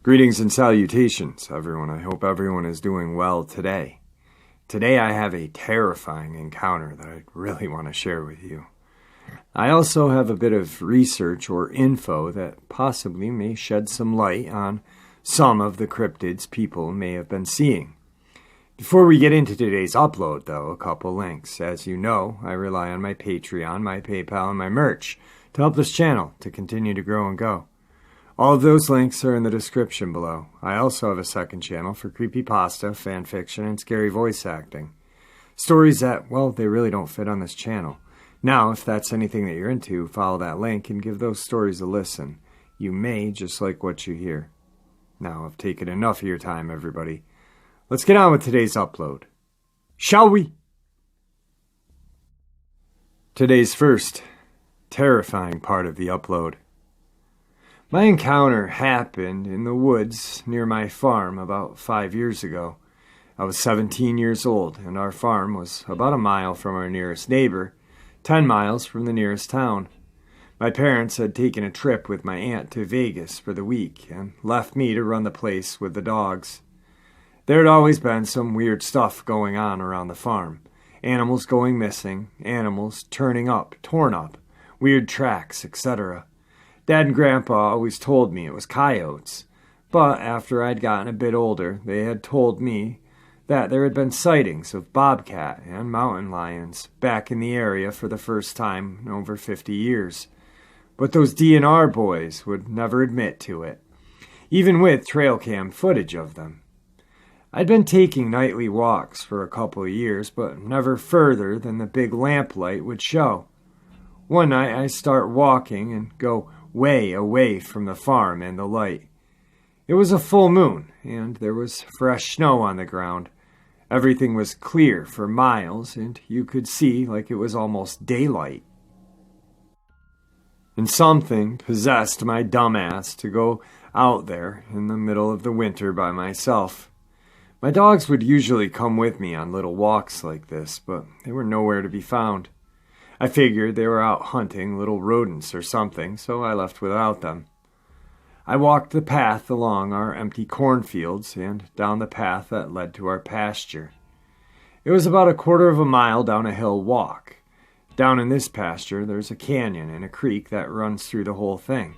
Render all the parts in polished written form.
Greetings and salutations, everyone. I hope everyone is doing well today. Today I have a terrifying encounter that I really want to share with you. I also have a bit of research or info that possibly may shed some light on some of the cryptids people may have been seeing. Before we get into today's upload, though, a couple links. As you know, I rely on my Patreon, my PayPal, and my merch to help this channel to continue to grow and go. All of those links are in the description below. I also have a second channel for creepypasta, fanfiction, and scary voice acting. Stories that, well, they really don't fit on this channel. Now, if that's anything that you're into, follow that link and give those stories a listen. You may just like what you hear. Now, I've taken enough of your time, everybody. Let's get on with today's upload. Shall we? Today's first terrifying part of the upload. My encounter happened in the woods near my farm about 5 years ago. I was 17 years old, and our farm was about a mile from our nearest neighbor, 10 miles from the nearest town. My parents had taken a trip with my aunt to Vegas for the week and left me to run the place with the dogs. There had always been some weird stuff going on around the farm. Animals going missing, animals turning up, torn up, weird tracks, etc. Dad and Grandpa always told me it was coyotes, but after I'd gotten a bit older, they had told me that there had been sightings of bobcat and mountain lions back in the area for the first time in over 50 years. But those DNR boys would never admit to it, even with trail cam footage of them. I'd been taking nightly walks for a couple of years, but never further than the big lamplight would show. One night I start walking and go way away from the farm and the light. It was a full moon, and there was fresh snow on the ground. Everything was clear for miles, and you could see like it was almost daylight. And something possessed my dumbass to go out there in the middle of the winter by myself. My dogs would usually come with me on little walks like this, but they were nowhere to be found. I figured they were out hunting little rodents or something, so I left without them. I walked the path along our empty cornfields and down the path that led to our pasture. It was about a quarter of a mile down a hill walk. Down in this pasture, there's a canyon and a creek that runs through the whole thing.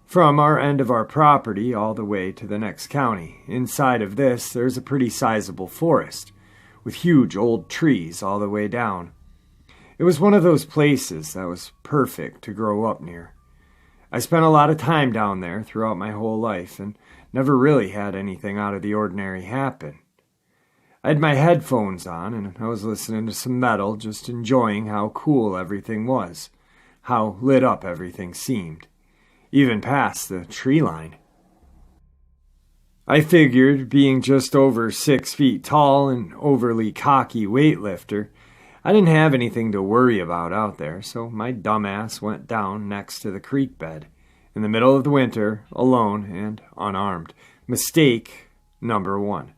From our end of our property all the way to the next county. Inside of this, there's a pretty sizable forest, with huge old trees all the way down. It was one of those places that was perfect to grow up near. I spent a lot of time down there throughout my whole life and never really had anything out of the ordinary happen. I had my headphones on and I was listening to some metal, just enjoying how cool everything was, how lit up everything seemed, even past the tree line. I figured, being just over 6 feet tall and overly cocky weightlifter, I didn't have anything to worry about out there, so my dumbass went down next to the creek bed, in the middle of the winter, alone and unarmed. Mistake number 1.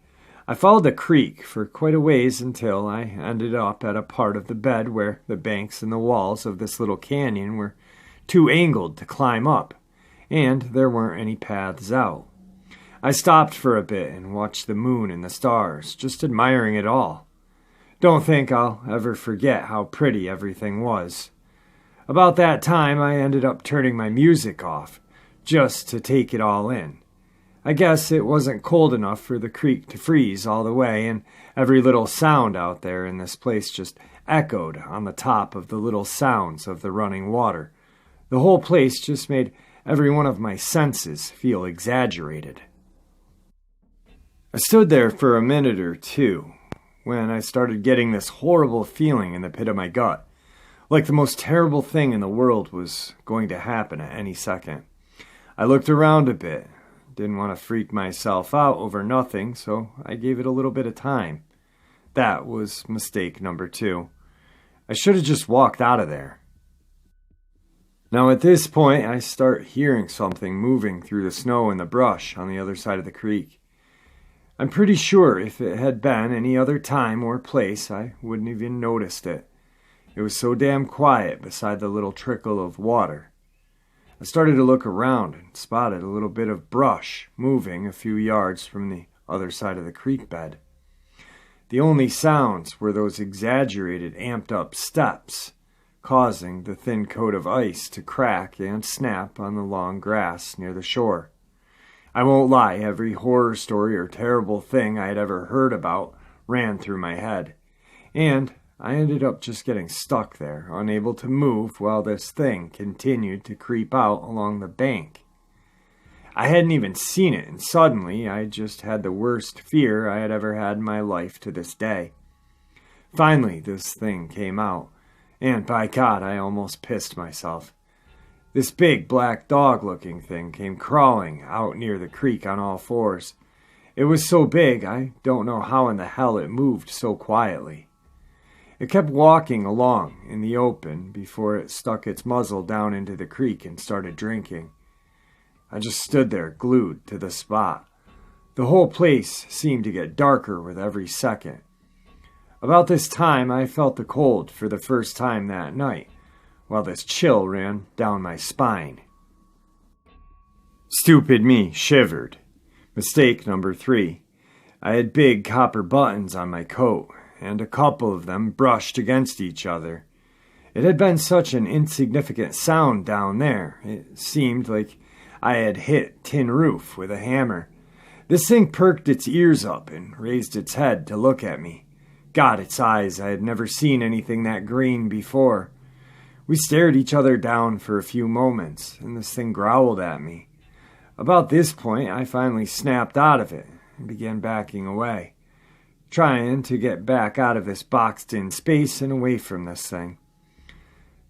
I followed the creek for quite a ways until I ended up at a part of the bed where the banks and the walls of this little canyon were too angled to climb up, and there weren't any paths out. I stopped for a bit and watched the moon and the stars, just admiring it all. Don't think I'll ever forget how pretty everything was. About that time, I ended up turning my music off, just to take it all in. I guess it wasn't cold enough for the creek to freeze all the way, and every little sound out there in this place just echoed on the top of the little sounds of the running water. The whole place just made every one of my senses feel exaggerated. I stood there for a minute or two, when I started getting this horrible feeling in the pit of my gut, like the most terrible thing in the world was going to happen at any second. I looked around a bit, didn't want to freak myself out over nothing, so I gave it a little bit of time. That was mistake number 2. I should have just walked out of there. Now at this point, I start hearing something moving through the snow and the brush on the other side of the creek. I'm pretty sure if it had been any other time or place, I wouldn't have even noticed it. It was so damn quiet beside the little trickle of water. I started to look around and spotted a little bit of brush moving a few yards from the other side of the creek bed. The only sounds were those exaggerated, amped-up steps, causing the thin coat of ice to crack and snap on the long grass near the shore. I won't lie, every horror story or terrible thing I had ever heard about ran through my head, and I ended up just getting stuck there, unable to move while this thing continued to creep out along the bank. I hadn't even seen it, and suddenly I just had the worst fear I had ever had in my life to this day. Finally, this thing came out, and by God, I almost pissed myself. This big black dog-looking thing came crawling out near the creek on all fours. It was so big, I don't know how in the hell it moved so quietly. It kept walking along in the open before it stuck its muzzle down into the creek and started drinking. I just stood there, glued to the spot. The whole place seemed to get darker with every second. About this time, I felt the cold for the first time that night, while this chill ran down my spine. Stupid me shivered. Mistake number 3. I had big copper buttons on my coat, and a couple of them brushed against each other. It had been such an insignificant sound down there. It seemed like I had hit tin roof with a hammer. This thing perked its ears up and raised its head to look at me. God, its eyes, I had never seen anything that green before. We stared each other down for a few moments, and this thing growled at me. About this point, I finally snapped out of it and began backing away, trying to get back out of this boxed-in space and away from this thing.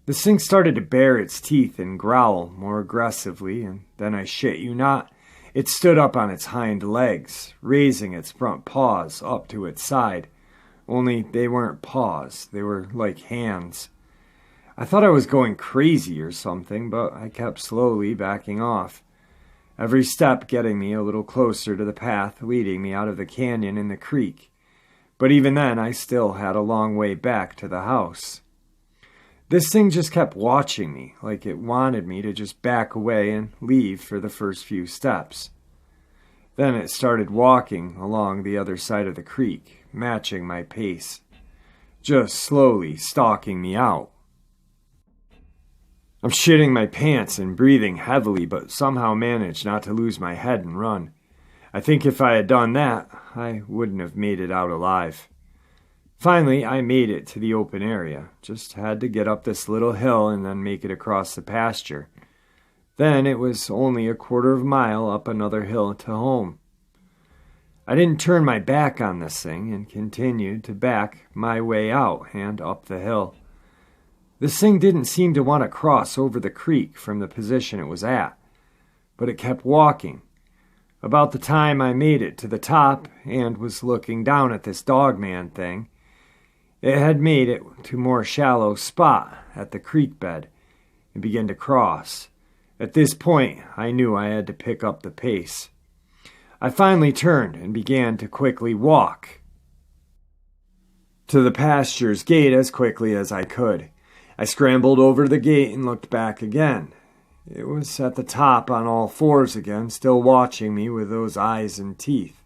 This thing started to bare its teeth and growl more aggressively, and then I shit you not, it stood up on its hind legs, raising its front paws up to its side. Only they weren't paws, they were like hands. I thought I was going crazy or something, but I kept slowly backing off. Every step getting me a little closer to the path leading me out of the canyon in the creek. But even then, I still had a long way back to the house. This thing just kept watching me, like it wanted me to just back away and leave for the first few steps. Then it started walking along the other side of the creek, matching my pace, just slowly stalking me out. I'm shitting my pants and breathing heavily, but somehow managed not to lose my head and run. I think if I had done that, I wouldn't have made it out alive. Finally, I made it to the open area. Just had to get up this little hill and then make it across the pasture. Then it was only a quarter of a mile up another hill to home. I didn't turn my back on this thing and continued to back my way out and up the hill. This thing didn't seem to want to cross over the creek from the position it was at, but it kept walking. About the time I made it to the top and was looking down at this Dogman thing, it had made it to a more shallow spot at the creek bed and began to cross. At this point, I knew I had to pick up the pace. I finally turned and began to quickly walk to the pasture's gate as quickly as I could. I scrambled over the gate and looked back again. It was at the top on all fours again, still watching me with those eyes and teeth.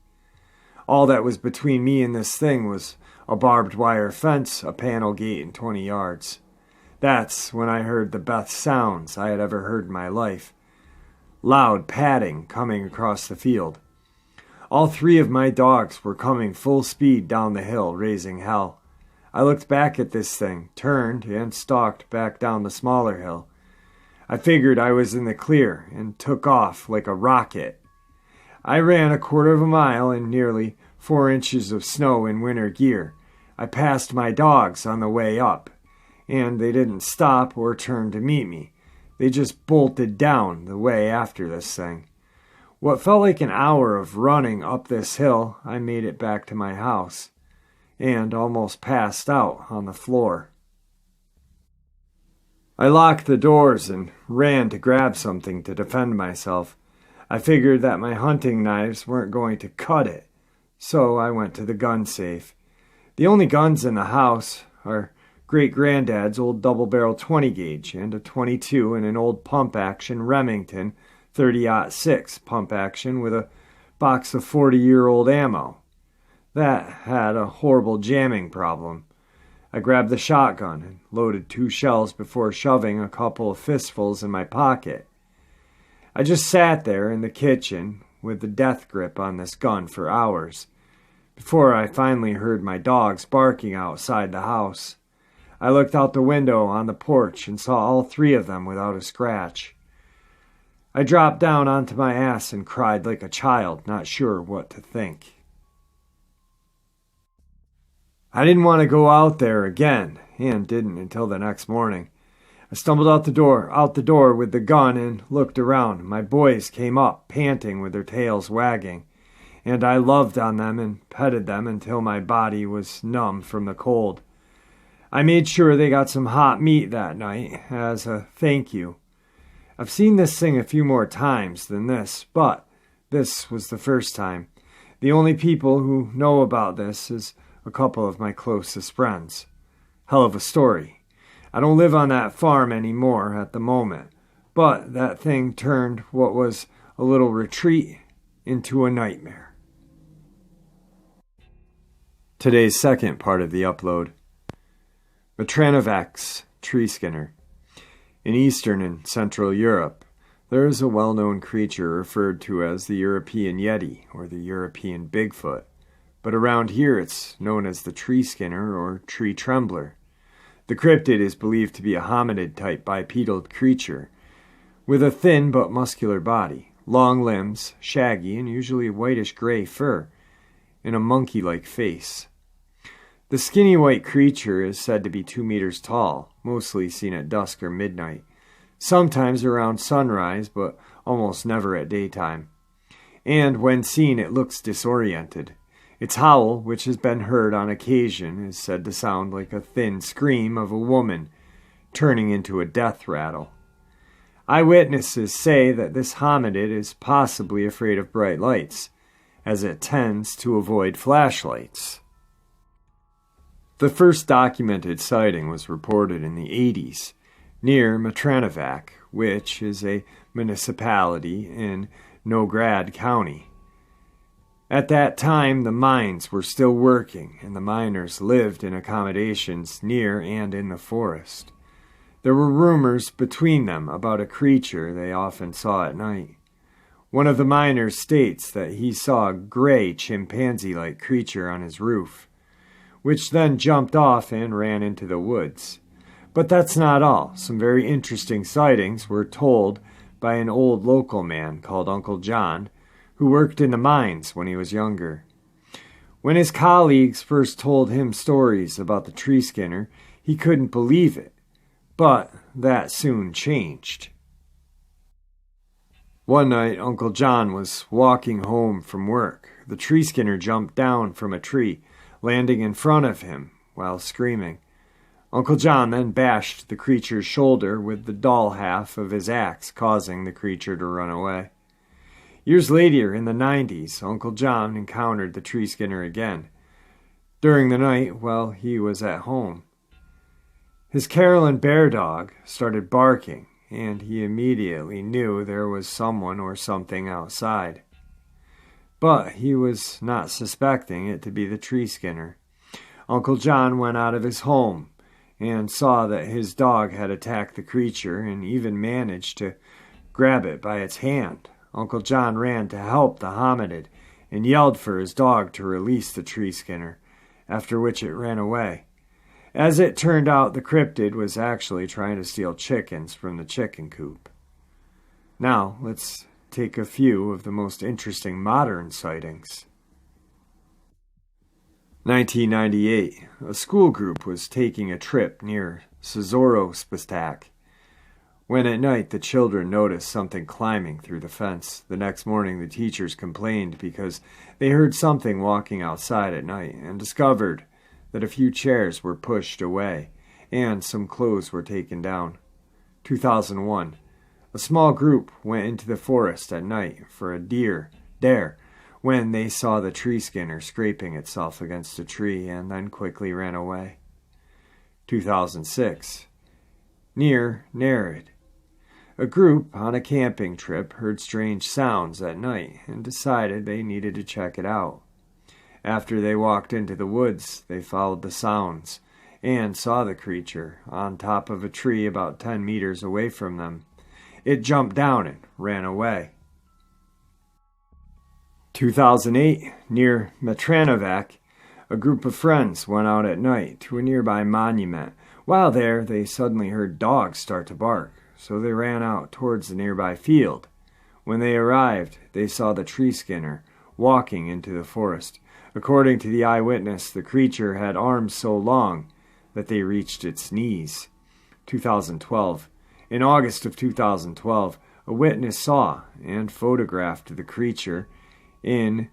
All that was between me and this thing was a barbed wire fence, a panel gate, and 20 yards. That's when I heard the best sounds I had ever heard in my life. Loud padding coming across the field. All 3 of my dogs were coming full speed down the hill, raising hell. I looked back at this thing, turned, and stalked back down the smaller hill. I figured I was in the clear and took off like a rocket. I ran a quarter of a mile in nearly 4 inches of snow in winter gear. I passed my dogs on the way up, and they didn't stop or turn to meet me. They just bolted down the way after this thing. What felt like an hour of running up this hill, I made it back to my house, and almost passed out on the floor. I locked the doors and ran to grab something to defend myself. I figured that my hunting knives weren't going to cut it, so I went to the gun safe. The only guns in the house are great-granddad's old double-barrel 20-gauge and a 22 and an old pump-action Remington 30-06 pump-action with a box of 40-year-old ammo. That had a horrible jamming problem. I grabbed the shotgun and loaded 2 shells before shoving a couple of fistfuls in my pocket. I just sat there in the kitchen with the death grip on this gun for hours, before I finally heard my dogs barking outside the house. I looked out the window on the porch and saw all 3 of them without a scratch. I dropped down onto my ass and cried like a child, not sure what to think. I didn't want to go out there again, and didn't until the next morning. I stumbled out the door with the gun and looked around. My boys came up, panting with their tails wagging, and I loved on them and petted them until my body was numb from the cold. I made sure they got some hot meat that night as a thank you. I've seen this thing a few more times than this, but this was the first time. The only people who know about this is a couple of my closest friends. Hell of a story. I don't live on that farm anymore at the moment, but that thing turned what was a little retreat into a nightmare. Today's second part of the upload. Rrifying's tree skinner. In Eastern and Central Europe, there is a well-known creature referred to as the European Yeti or the European Bigfoot, but around here it's known as the tree skinner or tree trembler. The cryptid is believed to be a hominid-type bipedal creature with a thin but muscular body, long limbs, shaggy and usually whitish-gray fur, and a monkey-like face. The skinny white creature is said to be 2 meters tall, mostly seen at dusk or midnight, sometimes around sunrise, but almost never at daytime. And when seen, it looks disoriented. Its howl, which has been heard on occasion, is said to sound like a thin scream of a woman turning into a death rattle. Eyewitnesses say that this hominid is possibly afraid of bright lights, as it tends to avoid flashlights. The first documented sighting was reported in the 80s, near Rrifying, which is a municipality in Novgorod County. At that time, the mines were still working, and the miners lived in accommodations near and in the forest. There were rumors between them about a creature they often saw at night. One of the miners states that he saw a gray chimpanzee-like creature on his roof, which then jumped off and ran into the woods. But that's not all. Some very interesting sightings were told by an old local man called Uncle John, who worked in the mines when he was younger. When his colleagues first told him stories about the tree skinner, he couldn't believe it, but that soon changed. One night, Uncle John was walking home from work. The tree skinner jumped down from a tree, landing in front of him while screaming. Uncle John then bashed the creature's shoulder with the dull half of his axe, causing the creature to run away. Years later, in the 90s, Uncle John encountered the tree skinner again, during the night while he was at home. His Carolyn bear dog started barking, and he immediately knew there was someone or something outside. But he was not suspecting it to be the tree skinner. Uncle John went out of his home and saw that his dog had attacked the creature and even managed to grab it by its hand. Uncle John ran to help the hominid and yelled for his dog to release the tree skinner, after which it ran away. As it turned out, the cryptid was actually trying to steal chickens from the chicken coop. Now, let's take a few of the most interesting modern sightings. 1998, a school group was taking a trip near Sazorospistak, when at night the children noticed something climbing through the fence. The next morning the teachers complained because they heard something walking outside at night and discovered that a few chairs were pushed away and some clothes were taken down. 2001, a small group went into the forest at night for a dare when they saw the tree skinner scraping itself against a tree and then quickly ran away. 2006. Near Nerid. A group on a camping trip heard strange sounds at night and decided they needed to check it out. After they walked into the woods, they followed the sounds and saw the creature on top of a tree about 10 meters away from them. It jumped down and ran away. 2008, near Matranovac, a group of friends went out at night to a nearby monument. While there, they suddenly heard dogs start to bark, so they ran out towards the nearby field. When they arrived, they saw the tree skinner walking into the forest. According to the eyewitness, the creature had arms so long that they reached its knees. 2012. In August of 2012, a witness saw and photographed the creature in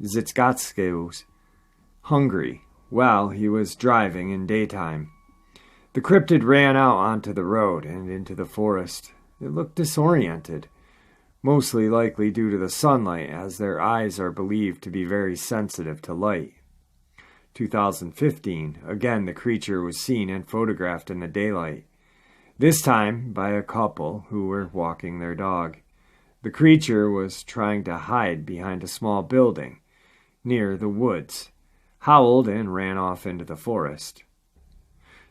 Zitskatskos, Hungary, while he was driving in daytime. The cryptid ran out onto the road and into the forest. It looked disoriented, mostly likely due to the sunlight, as their eyes are believed to be very sensitive to light. 2015, again the creature was seen and photographed in the daylight, this time by a couple who were walking their dog. The creature was trying to hide behind a small building near the woods, howled and ran off into the forest.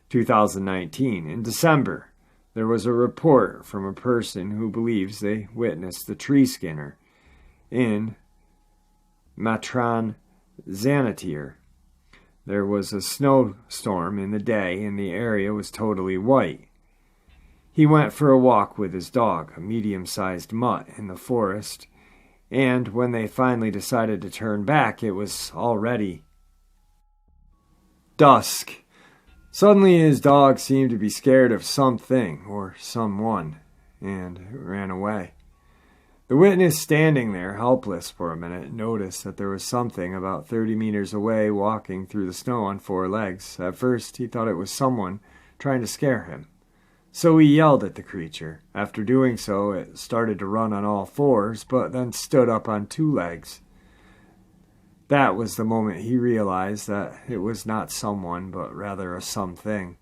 2019, in December, there was a report from a person who believes they witnessed the tree skinner in Matran Zanatir. There was a snowstorm in the day and the area was totally white. He went for a walk with his dog, a medium-sized mutt, in the forest, and when they finally decided to turn back, it was already dusk. Suddenly his dog seemed to be scared of something or someone and ran away. The witness, standing there helpless for a minute, noticed that there was something about 30 meters away walking through the snow on 4 legs. At first he thought it was someone trying to scare him. So he yelled at the creature. After doing so, it started to run on all 4s, but then stood up on 2 legs. That was the moment he realized that it was not someone, but rather a something.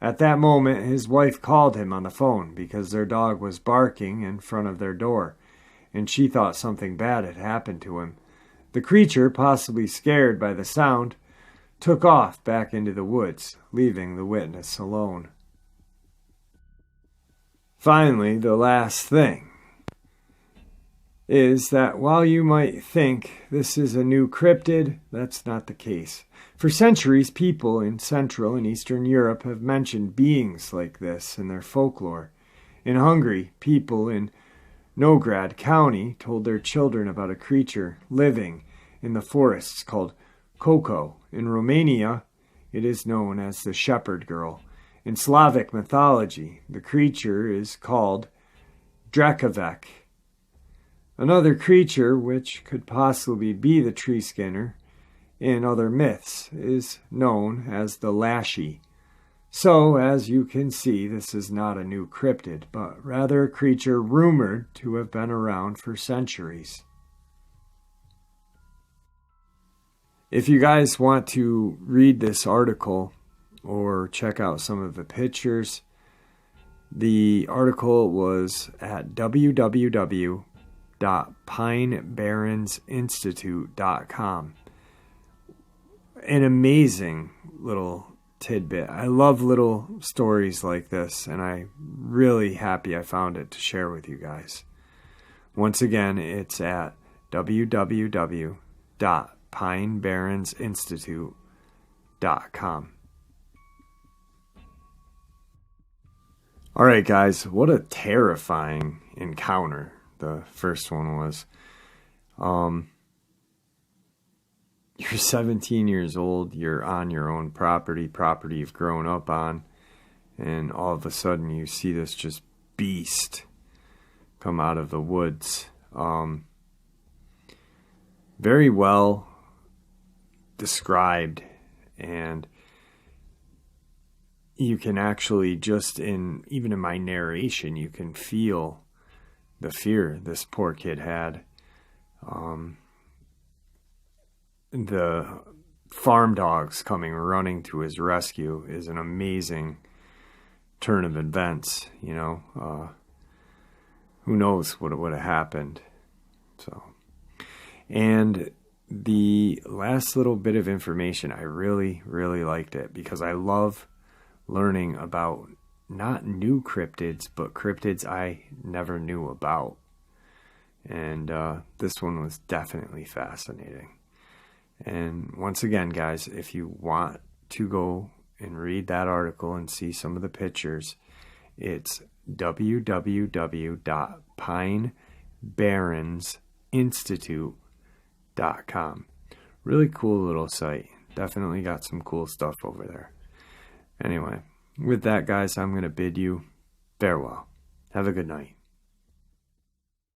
At that moment, his wife called him on the phone because their dog was barking in front of their door, and she thought something bad had happened to him. The creature, possibly scared by the sound, took off back into the woods, leaving the witness alone. Finally, the last thing is that while you might think this is a new cryptid, that's not the case. For centuries, people in Central and Eastern Europe have mentioned beings like this in their folklore. In Hungary, people in Nógrád County told their children about a creature living in the forests called Koko. In Romania, it is known as the shepherd girl. In Slavic mythology, the creature is called Drakavek. Another creature, which could possibly be the tree skinner in other myths, is known as the Lashy. So, as you can see, this is not a new cryptid, but rather a creature rumored to have been around for centuries. If you guys want to read this article or check out some of the pictures, the article was at www.pinebarrensinstitute.com. An amazing little tidbit. I love little stories like this, and I'm really happy I found it to share with you guys. Once again, it's at www.pinebarrensinstitute.com. Alright guys, what a terrifying encounter the first one was. You're 17 years old, you're on your own property you've grown up on, and all of a sudden you see this just beast come out of the woods. Very well described, and you can actually even in my narration, you can feel the fear this poor kid had. The farm dogs coming running to his rescue is an amazing turn of events, you know. Who knows what would have happened. So, and the last little bit of information, I really, really liked it because I love learning about not new cryptids, but cryptids I never knew about. And this one was definitely fascinating. And once again, guys, if you want to go and read that article and see some of the pictures, it's www.pinebaronsinstitute.com. Really cool little site. Definitely got some cool stuff over there. Anyway, with that, guys, I'm going to bid you farewell. Have a good night.